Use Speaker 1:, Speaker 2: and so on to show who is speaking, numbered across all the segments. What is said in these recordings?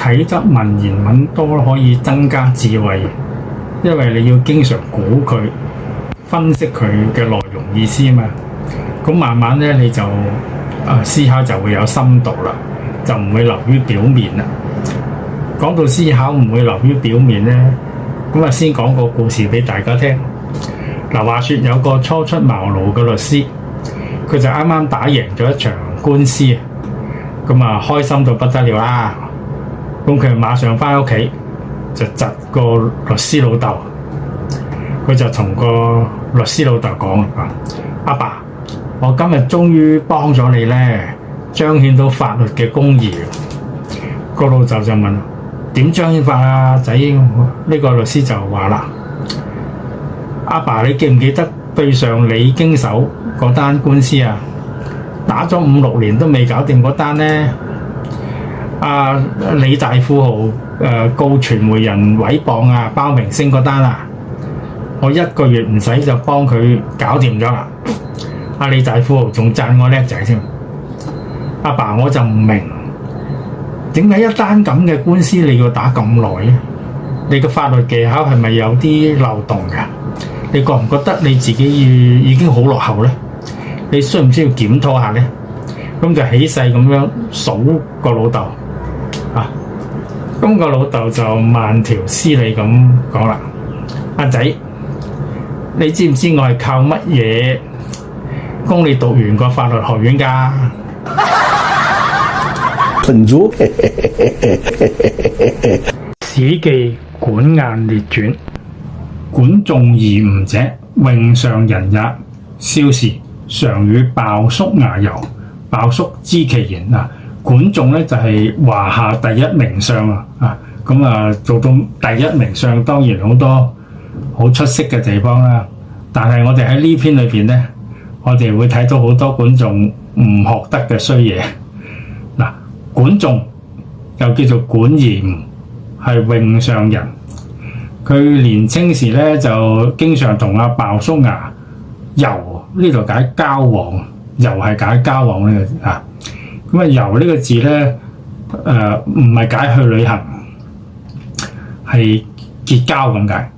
Speaker 1: 睇得文言文多可以增加智慧，因為你要經常估佢、分析佢嘅內容意思嘛。咁慢慢咧你就思考就會有深度啦，就唔會流於表面啦。講到思考唔會流於表面咧，咁先講個故事俾大家聽。嗱，話說有個初出茅廬嘅律師，佢就啱啱打贏咗一場官司，咁開心到不得了啦。咁佢馬上翻屋企就窒個律師老豆，佢就同個律師老豆講：阿爸，我今日終於幫咗你咧，彰顯到法律嘅公義。個老豆就問：點彰顯法啊，仔？呢個律師就話啦：阿爸，你記唔記得對上你經手嗰單官司啊？打咗5-6年都未搞掂嗰單呢？李大富豪告傳媒人毀謗包明星嗰單啊，我1個月唔使就幫佢搞掂咗啦。李大富豪仲讚我叻仔添。阿爸，我就唔明點解一單咁嘅官司你要打咁耐咧？你嘅法律技巧係咪有啲漏洞㗎？你覺唔覺得你自己已經好落後咧？你需唔需要檢討下咧？咁就起勢咁樣數個老豆。咁個老豆就慢條斯理咁講啦：阿仔，你知唔知我係靠乜嘢供你讀完個法律學院㗎？
Speaker 2: 蠢豬。
Speaker 1: 史記管晏列傳：管仲而吾者，詠上人也。少時，常與鮑叔牙遊。鮑叔知其言。管仲咧就係華夏第一名相做到第一名相，當然好多好出色嘅地方啦。但係我哋喺呢篇裏邊咧，我哋會睇到好多管仲唔學得嘅衰嘢。管仲又叫做管而吾，係詠上人。佢年青時咧就經常同鮑叔牙遊，呢度解交往，遊係解交往呢個字。遊呢個字咧，唔係解去旅行，係結交咁解。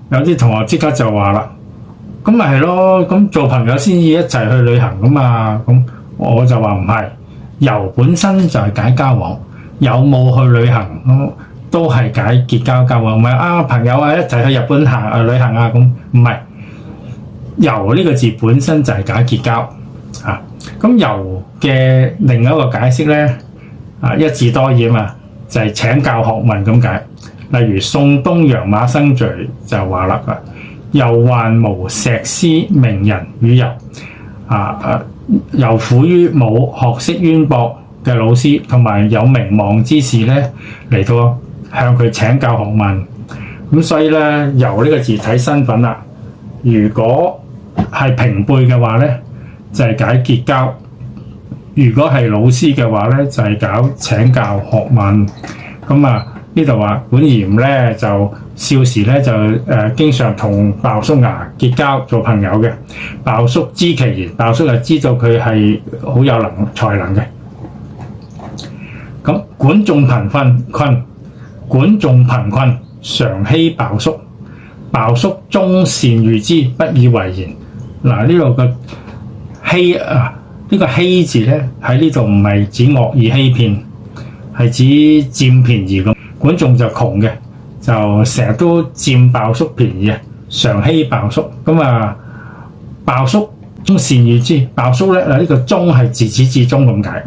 Speaker 1: 有啲同學即刻就話啦：咁咪係咯，咁做朋友先至一齊去旅行噶嘛。咁我就話唔係，遊本身就係解交往，有冇去旅行都係解結交交往。唔係朋友一齊去日本旅行咁唔係。遊呢個字本身就係解結交。咁遊嘅另一個解釋咧，一字多義就係請教學問咁解。例如宋東陽馬生序就話啦：遊患無碩師名人與遊。遊苦於冇學識淵博嘅老師同埋有名望之士咧，嚟到向佢請教學問。咁所以咧，遊呢個字睇身份啦。如果係平輩嘅話咧，就係解結交；如果係老師嘅話咧，就係搞請教學問。呢度話管而吾咧，就少時咧就經常同鮑叔牙結交做朋友嘅。鮑叔知其言，鮑叔就知道佢係好有才能嘅。咁管仲貧困，管仲貧困，常欺鮑叔。鮑叔終善遇之，不以為然。呢度嘅欺呢個欺字咧喺呢度唔係指惡意欺騙，係指佔便宜咁。管仲就窮嘅，就成日都佔鮑叔便宜常欺鮑叔。鮑叔終善遇之，鮑叔咧呢個終係自始至終咁解。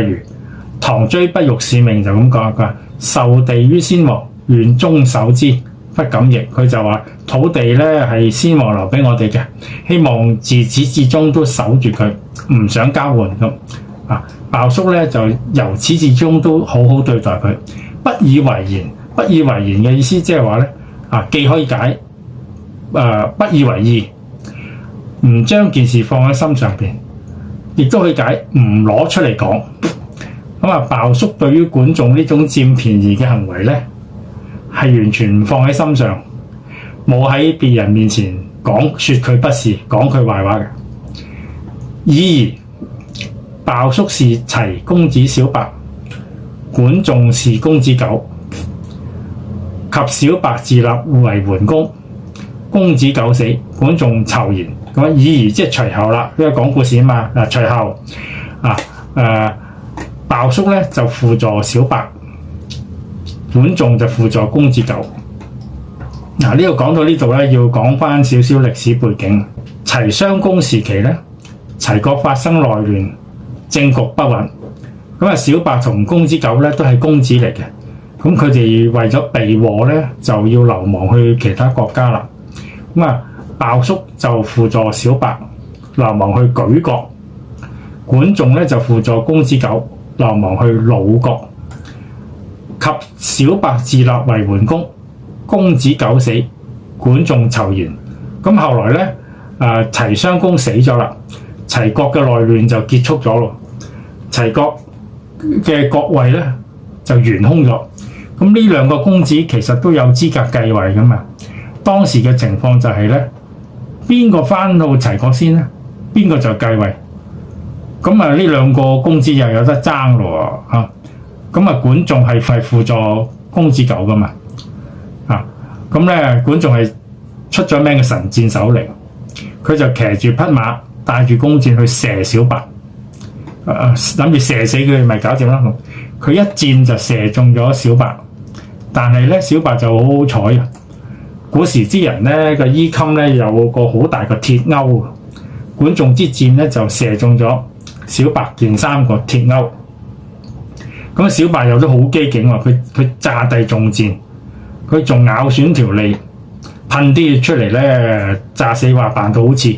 Speaker 1: 例如唐雉不辱使命就咁講，佢話受地於先王，願終守之，不敢逆。佢就話土地咧係先王留俾我哋嘅，希望自始至終都守住佢，唔想交換咁。鮑叔咧就由始至終都好好對待佢，不以為然。不以為然嘅意思即係話咧，既可以解不以為意，唔將件事放喺心上邊，亦都可以解唔攞出嚟講。鮑叔對於管仲呢種佔便宜嘅行為咧，係完全唔放喺心上，冇喺別人面前說佢不是，講佢壞話嘅。然而鮑叔是齊公子小白，管仲是公子糾，及小白自立為桓公。公子糾死，管仲囚焉。咁啊，以而即係隨後啦，因為講故事啊嘛。隨後鮑叔咧就輔助小白，管仲就輔助公子糾。呢度講到呢度咧，要講翻少少歷史背景。齊襄公時期咧，齊國發生內亂，政局不穩。咁啊，小白同公子糾咧都係公子嚟嘅。咁佢哋為咗避禍咧，就要流亡去其他國家啦。咁啊，鮑叔就輔助小白流亡去莒國，管仲咧就輔助公子糾流亡去魯國。及小白自立為桓公，公子糾死，管仲囚焉。咁後來咧，齊襄公死咗啦，齊國嘅內亂就結束咗咯。齊國嘅國位咧就懸空咗。咁呢兩個公子其實都有資格繼位噶嘛。當時嘅情況就係咧，邊個翻到齊國先咧，邊個就繼位。咁啊，呢兩個公子又有得爭咯喎。咁啊，管仲係輔助公子糾噶嘛。咁咧，管仲係出咗名嘅神箭手嚟，佢就騎住匹馬，帶住弓箭去射小白，諗住射死佢咪搞掂啦。佢一箭就射中咗小白，但係咧小白就好好彩啊！古時之人咧個衣襟咧有個好大個鐵鈎，管仲之箭咧就射中咗小白件衫個鐵鈎。咁小白又都好機警喎，佢炸地中箭。佢仲咬損條脷，噴啲嘢出嚟咧，炸死話扮到好似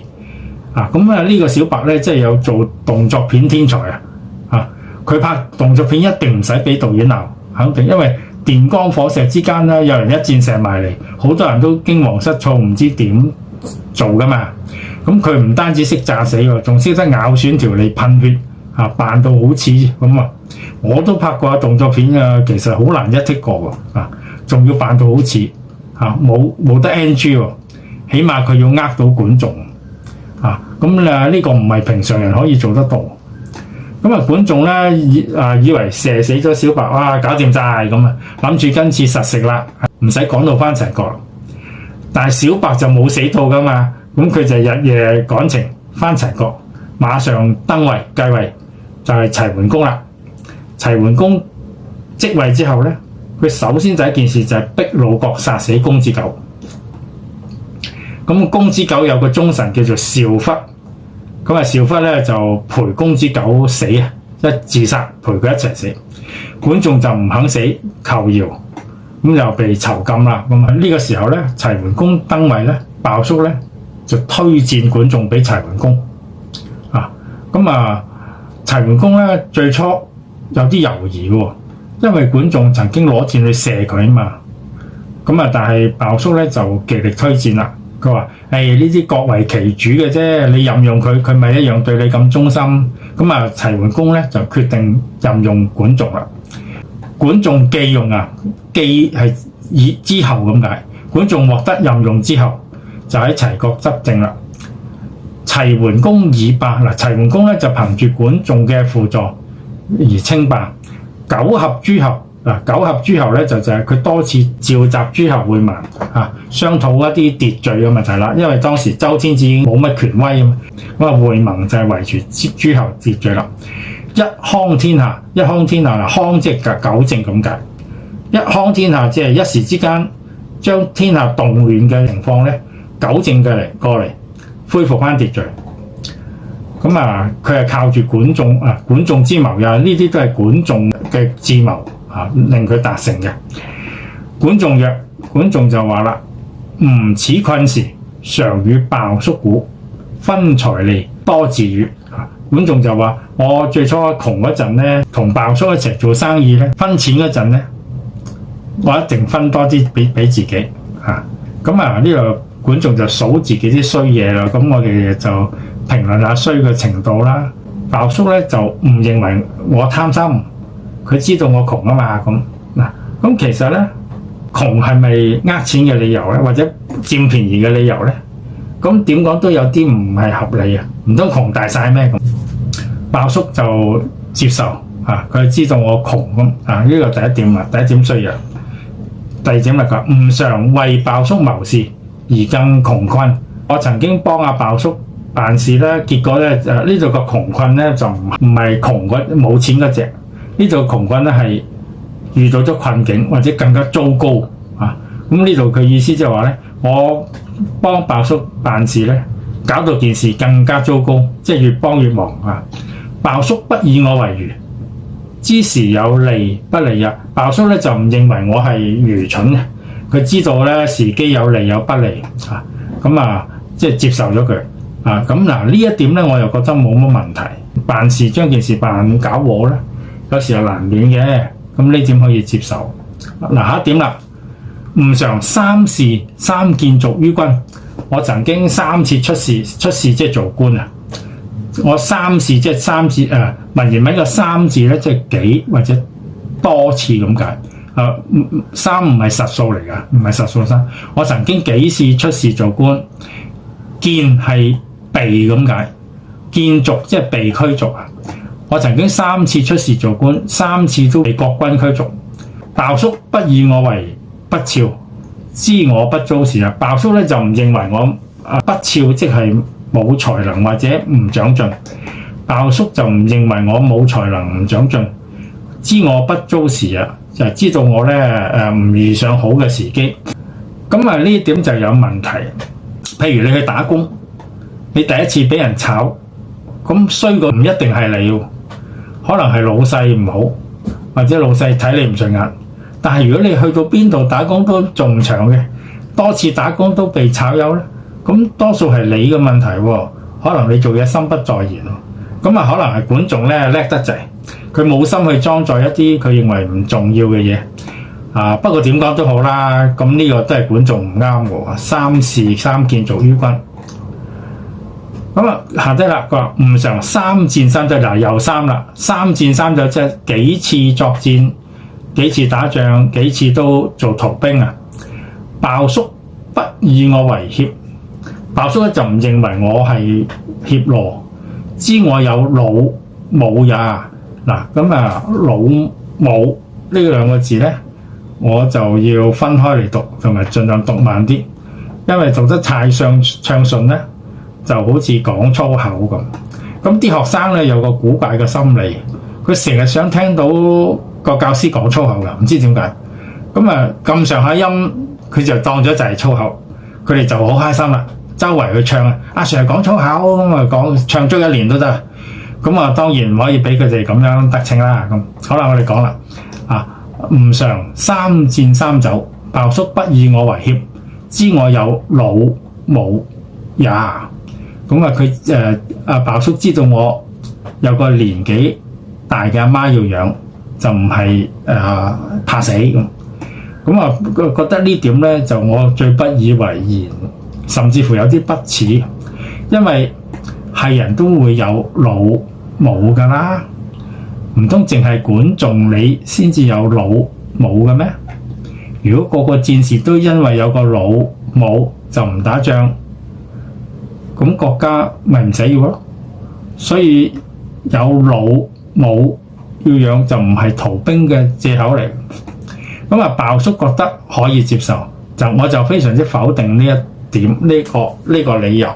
Speaker 1: 咁啊！呢個小白咧，真係有做動作片天才啊！佢拍動作片一定唔使俾導演鬧，肯定，因為電光火石之間咧，有人一箭射埋嚟，好多人都驚惶失措，唔知點做噶嘛。咁佢唔單止識炸死喎，仲識得咬損條脷噴血扮到好似咁啊！我都拍過動作片啊，其實好難一剔過喎仲要扮到好似冇得 NG 喎，起碼佢要呃到管仲咁呢個唔係平常人可以做得到。咁管仲咧以為射死咗小白，哇搞掂晒咁啊，諗住今次實食啦，唔使趕到翻齊國。但係小白就冇死到噶嘛，咁佢就日夜趕程翻齊國，馬上登位繼位，就係齊桓公啦。齊桓公即位之後咧，佢首先第一件事就係逼魯國殺死公子糾。咁公子糾有個忠臣叫做邵忽，咁邵忽咧就陪公子糾死一自殺，陪佢一齊死。管仲就唔肯死，求饒，咁又被囚禁啦。咁呢個時候咧，齊桓公登位咧，鮑叔咧就推薦管仲俾齊桓公。齊桓公咧最初有啲猶豫嘅，因為管仲曾經攞箭去射佢啊嘛。但係鮑叔咧就極力推薦啦。佢話：呢啲各為其主嘅啫，你任用佢，佢咪一樣對你咁忠心。齊桓公咧就決定任用管仲啦。管仲既用既係以之後咁解。管仲獲得任用之後，就喺齊國執政啦。齊桓公以霸齊桓公咧就憑住管仲嘅輔助而稱霸。九合諸侯九合諸侯咧就係佢多次召集諸侯會盟商討一啲秩序嘅問題啦。因為當時周天子冇乜權威會盟就係維持諸侯秩序啦。一匡天下，一匡天下匡即係糾正咁解。一匡天下即係一時之間將天下動亂嘅情況咧糾正過嚟，恢復翻秩序。佢係靠住管仲之謀呢啲都係管仲嘅智謀令佢達成嘅。管仲曰：管仲就話啦，吾此困時，常與鮑叔鼓，分財利，多自與。管仲就話：我最初窮嗰陣咧，同鮑叔一齊做生意咧，分錢嗰陣咧，我一定分多啲俾自己呢個管仲就數自己啲衰嘢啦。咁我哋就評論下衰嘅程度啦。鮑叔咧就唔認為我貪心，佢知道我窮啊嘛。咁其實咧，窮係咪呃錢嘅理由咧，或者佔便宜嘅理由咧？咁點講都有啲唔係合理啊！唔通窮大晒咩咁？鮑叔就接受佢知道我窮咁呢個第一點啦，第一點衰弱。第二點嚟講，唔常為鮑叔謀事而更窮困。我曾經幫阿鮑叔辦事咧，結果咧呢度個窮困咧就唔係窮嗰冇錢嗰隻，呢度窮困咧係遇到咗困境或者更加糟糕啊！咁呢度佢意思即係話咧，我幫鮑叔辦事咧，搞到件事更加糟糕，即係越幫越忙啊！鮑叔不以我為愚，知時有利不利啊！鮑叔咧就唔認為我係愚蠢嘅，佢知道咧時機有利有不利啊，咁即係接受咗佢啊！咁嗱呢一點咧，我又覺得冇乜問題。辦事將件事辦搞禍咧，有時係難免嘅，咁呢點可以接受。下一點啦，唔常三事三見續於君。我曾經3次出事即係做官啊！我3事即係3次文言文個3字咧，即係幾或者多次咁解。3唔係實數嚟㗎，唔係實數3。我曾經幾次出事做官，見係被咁解，見逐即係被驅逐啊！我曾經3次出事做官，3次都被國軍驅逐。鮑叔不以我為不肖，知我不遭事啊！鮑叔咧就唔認為我不肖，即係冇才能或者唔長進。鮑叔就唔認為我冇才能唔長進，知我不遭事啊，就係知道我咧唔遇上好嘅時機。咁呢點就有問題。譬如你去打工，你第一次俾人炒，咁衰個唔一定係你，可能係老細唔好，或者老細睇你唔順眼。但係如果你去到邊度打工都仲長嘅，多次打工都被炒魷咧，咁多數係你嘅問題喎，可能你做嘢心不在焉喎，咁可能係管仲咧叻得滯，佢冇心去裝載一啲佢認為唔重要嘅嘢。不過點講都好啦，咁呢個都係管仲唔啱喎，三事三見續於君。下低啦，佢話唔常三戰三走，嗱又三啦，三戰三走即係幾次作戰，幾次打仗，幾次都做逃兵啊！鮑叔不以我為怯，鮑叔咧就唔認為我係怯懦，知我有魯武也。嗱魯武呢兩個字咧，我就要分開嚟讀，同埋盡量讀慢啲，因為讀得太暢順咧，就好似講粗口咁。咁啲學生咧有個古怪嘅心理，佢成日想聽到個教師講粗口㗎，唔知點解。咁上下音，佢就當咗就係粗口，佢哋就好開心啦，周圍去唱阿 Sir 講粗口，講唱足1年都得。當然唔可以俾佢哋咁樣得逞啦。好啦，我哋講啦，唔常三戰三走，鮑叔不以我為怯，知我有魯武也。佢鮑叔知道我有個年紀大嘅阿媽要養，就唔係怕死咁。覺得呢點咧就我最不以為然，甚至乎有啲不齒，因為係人都會有魯武㗎啦，唔通淨係管仲你先至有魯武嘅咩？如果個個戰士都因為有個魯武就唔打仗，咁國家咪唔使要咯。所以有魯武要養就唔係逃兵嘅藉口嚟。鮑叔覺得可以接受，我就非常之否定呢一點呢個理由。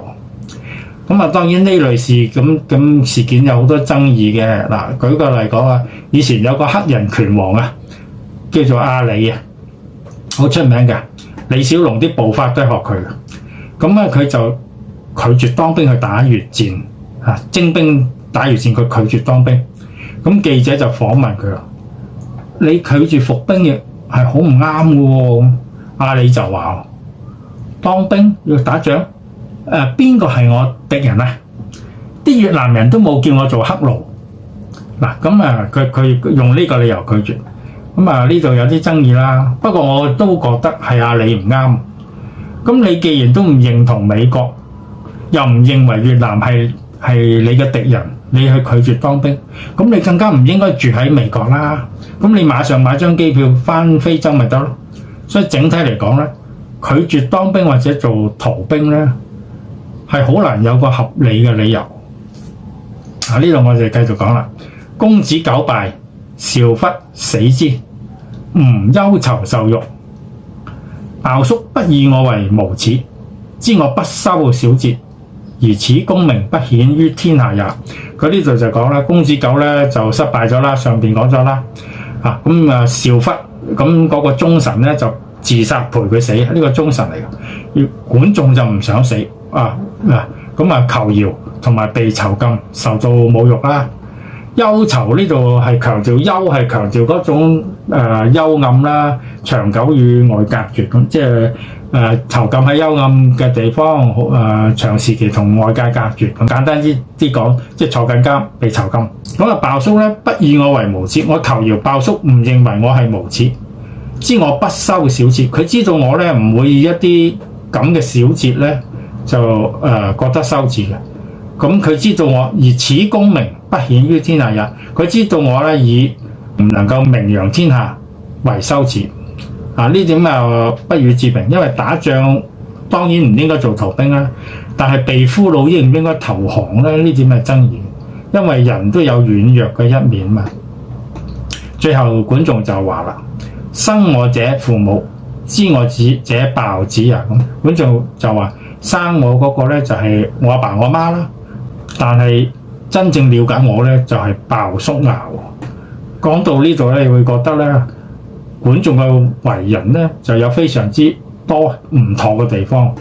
Speaker 1: 當然呢類事件有好多爭議嘅。舉個例講以前有個黑人拳王叫做阿里好出名嘅，李小龍啲步法都係學佢嘅。佢就拒絕當兵去打越戰，徵兵打越戰，佢拒絕當兵。記者就訪問佢，你拒絕服兵役係好唔啱嘅喎。阿里就話：當兵要打仗，邊個係我敵人啊？啲越南人都冇叫我做黑奴。佢用呢個理由拒絕。呢度有啲爭議啦。不過我都覺得係阿里唔啱。你既然都唔認同美國，又唔認為越南係你嘅敵人，你去拒絕當兵，你更加唔應該住喺美國啦。你馬上買張機票返非洲咪得咯。所以整體嚟講咧，拒絕當兵或者做逃兵咧，係好難有個合理嘅理由。呢度我哋繼續講啦。公子久敗，韶忽死之，吾憂愁受辱。鮑叔不以我為無恥，知我不修小節，而此功名不顯於天下也。佢呢度就講啦，公子糾咧就失敗咗啦，上邊講咗啦。韶忽咁嗰個忠臣咧就自殺陪佢死，呢、這個忠臣嚟嘅。要管仲就唔想死求饒同埋被囚禁，受到侮辱啦。憂愁呢度係強調憂係強調嗰種幽暗啦，長久與外隔絕咁，即係囚禁喺幽暗嘅地方，長時期同外界隔絕咁。簡單啲講，即係坐緊監被囚禁。咁鮑叔咧不以我為無恥，我求饒鮑叔唔認為我係無恥，知我不修小節，佢知道我咧唔會以一啲咁嘅小節咧就覺得羞恥嘅。咁佢知道我而此功名不顯於天下也，佢知道我咧以唔能夠名揚天下為羞恥。呢點不予置評，因為打仗當然唔應該做逃兵啦，但係被俘虜應唔應該投降咧？呢點係爭議，因為人都有軟弱嘅一面嘛。最後管仲就話啦：生我者父母，知我者鮑子啊！咁管仲就話生我嗰個咧就係我阿爸我媽啦。但係真正了解我咧，就係鮑叔牙。講到呢度咧，你會覺得咧，管仲嘅為人咧，就有非常之多唔妥嘅地方。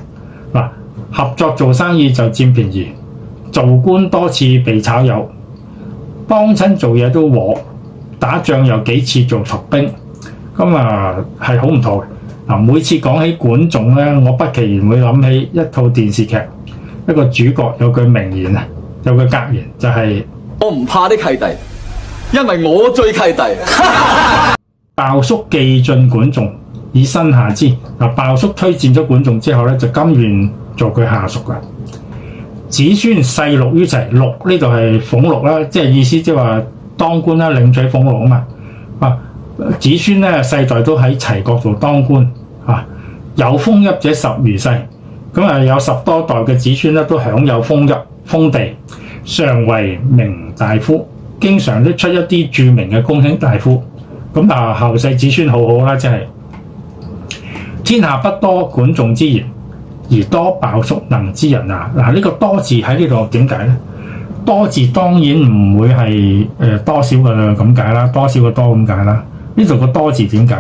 Speaker 1: 合作做生意就佔便宜，做官多次被炒魷，幫親做嘢都和，打仗又幾次做逃兵，咁係好唔妥嘅。每次講起管仲咧，我不其然會諗起一套電視劇，一個主角有句名言啊。有個格言就係、是：我唔怕啲契弟，因為我最契弟。鮑叔既進管仲，以身下之。鮑叔推薦咗管仲之後咧，就甘願做佢下屬噶。子孫世祿於齊，祿呢度係俸祿啦，即係意思即係話當官啦，領取俸祿啊嘛。子孫咧世代都喺齊國度當官有封邑者十餘世，咁有10多代嘅子孫咧都享有封邑。封地，常為名大夫，經常都出一啲著名嘅公卿大夫。咁後世子孫好好啦，即係天下不多管仲之言，而多鮑叔能之人啊！呢個多字喺呢度點解咧？多字當然唔會係多少嘅咁解啦，多少嘅多咁解啦。呢度個多字點解？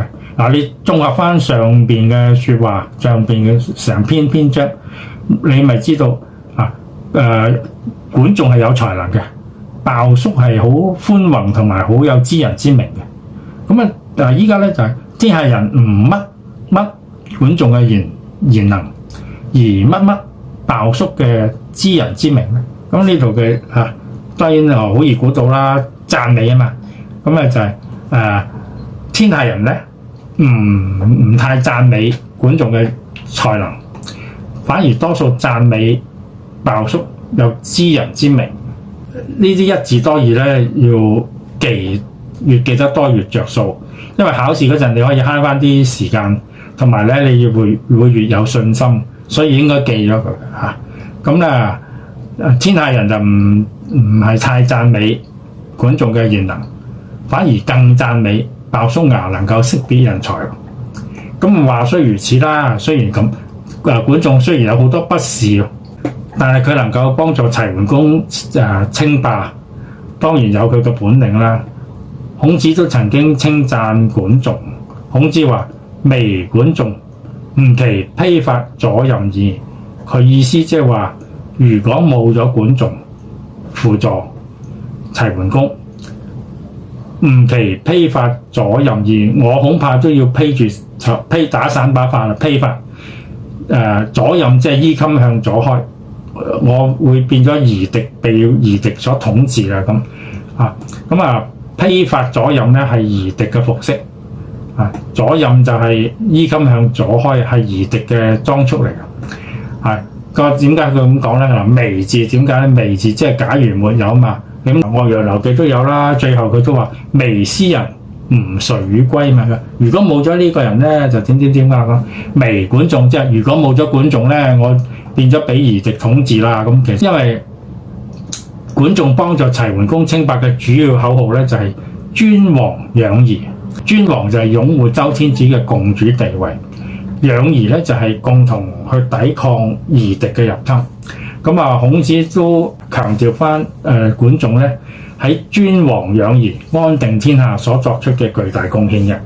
Speaker 1: 你綜合翻上邊嘅説話，上邊嘅成篇篇章，你咪知道。管仲係有才能嘅，鮑叔係好寬宏同埋好有知人之明嘅。咁依家咧就係、是、天下人唔乜管仲嘅賢能，而乜鮑叔嘅知人之明咧。咁呢度嘅當然好易估到啦，讚美啊嘛。咁就係、天下人咧唔太讚美管仲嘅才能，反而多數讚美鮑叔有知人之明。呢啲一字多義咧，要越記得多越着數，因為考試嗰陣你可以慳翻啲時間，同埋咧你會越有信心，所以應該記咗佢嚇。咁天下人就唔係太讚美管仲嘅賢能，反而更讚美鮑叔牙能夠識別人才。咁話雖如此啦，雖然咁管仲雖然有好多不是，但係佢能夠幫助齊桓公稱霸，當然有佢嘅本領啦。孔子都曾經稱讚管仲，孔子話：微管仲，吾其披發左任矣。佢意思即係話，如果冇咗管仲輔助齊桓公，吾其披發左任矣，我恐怕都要披打散把發啦，披發左任即係衣襟向左開。我會變咗夷狄，被夷狄所統治啦咁披發左任咧係夷狄嘅服飾左任就係衣襟向左開，係夷狄嘅裝束嚟嘅。點解佢咁講咧？微字點解咧？微字即係假如沒有嘛。咁《岳陽樓記》都有啦，最後佢都話微斯人吾誰與歸嘛。如果冇咗呢個人咧，就點咁。微管仲即係如果冇咗管仲咧，我變咗俾夷狄統治啦。咁其實因為管仲幫助齊桓公稱霸嘅主要口號咧就係尊王攘夷。尊王就係擁護周天子嘅共主地位，攘夷咧就係共同去抵抗夷狄嘅入侵。咁啊，孔子都強調翻管仲咧喺尊王攘夷、安定天下所作出嘅巨大貢獻嘅。